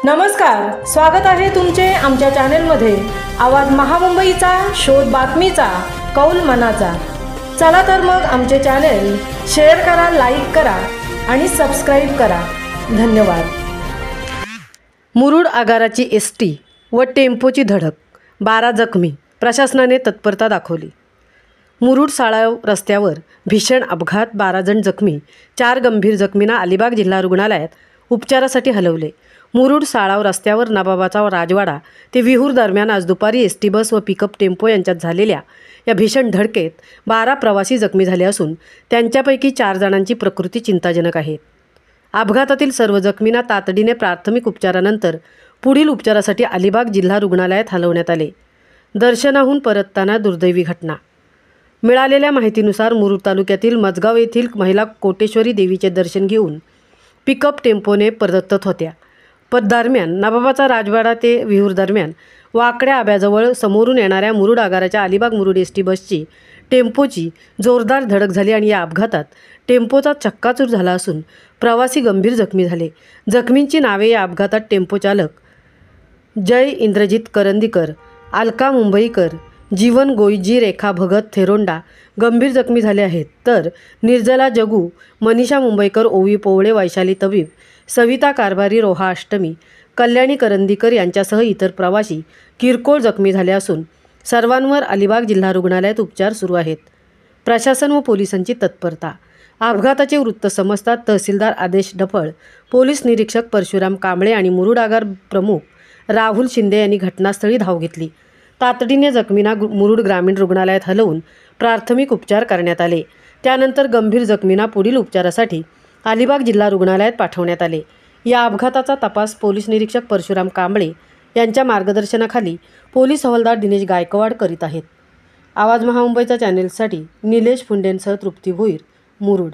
नमस्कार, स्वागत आहे तुमचे आमच्या चॅनलमध्ये। आवाज महामुंबईचा, शोध बातमीचा, कौल मनाचा। चला तर मग आमचे चॅनल शेअर करा, लाईक करा आणि सबस्क्राइब करा। धन्यवाद। मुरुड आगाराची एसटी व टेम्पोची धडक, 12 जखमी, प्रशासनाने तत्परता दाखवली। मुरुड साळाव रस्त्यावर भीषण अपघात, 12 जण जखमी, 4 गंभीर जखमींना अलिबाग जिल्हा रुग्णालयात उपचारासाठी हलवले। मुरुड साळाव रस्त्यावर नबाबाचा राजवाडा ते विहूर दरम्यान आज दुपारी एसटी बस व पिकअप टेम्पो यांच्यात झालेल्या या भीषण धडकेत 12 प्रवासी जखमी झाले असून त्यांच्यापैकी 4 जणांची प्रकृती चिंताजनक आहे। अपघातातील सर्व जखमींना तातडीने प्राथमिक उपचारानंतर पुढील उपचारासाठी अलिबाग जिल्हा रुग्णालयात हलवण्यात आले। दर्शनाहून परतताना दुर्दैवी घटना। मिळालेल्या माहितीनुसार मुरुड तालुक्यातील मजगाव येथील महिला कोटेश्वरी देवीचे दर्शन घेऊन पिकअप टेम्पोने परतत होत्या। दरम्यान नबाबाचा राजवाडा ते विहूर दरम्यान वाकड्या आब्याजवळ समोरून येणाऱ्या मुरुड आगाराच्या अलिबाग मुरुड एसटी बसची टेम्पोची जोरदार धडक झाली आणि या अपघातात टेम्पोचा चक्काचूर झाला असून प्रवासी गंभीर जखमी झाले। जखमींची नावे या अपघातात टेम्पो चालक जय इंद्रजित करंदीकर, अलका मुंबईकर, जीवन गोईजी, रेखा भगत थेरोंडा गंभीर जखमी झाले आहेत, तर निर्जला जगू, मनीषा मुंबईकर, ओवी पोवळे, वैशाली तबीब, सविता कारभारी, रोहा अष्टमी, कल्याणी करंदीकर यांच्यासह इतर प्रवासी किरकोळ जखमी झाले असून सर्वांवर अलिबाग जिल्हा रुग्णालयात उपचार सुरू आहेत। प्रशासन व पोलिसांची तत्परता। अपघाताचे वृत्त समजतात तहसीलदार आदेश डफळ, पोलीस निरीक्षक परशुराम कांबळे आणि मुरुड आगार प्रमुख राहुल शिंदे यांनी घटनास्थळी धाव घेतली। तातडीने जखमींना मुरुड ग्रामीण रुग्णालयात हलवून प्राथमिक उपचार करण्यात आले। त्यानंतर गंभीर जखमींना पुढील उपचारासाठी अलिबाग जिल्हा रुग्णालयात पाठवण्यात आले। या अपघाताचा तपास पोलीस निरीक्षक परशुराम कांबळे यांच्या मार्गदर्शनाखाली पोलीस हवालदार दिनेश गायकवाड करीत आहेत। आवाज महामुंबईच्या चॅनेलसाठी निलेश फुंडेंसह तृप्ती भोईर, मुरुड।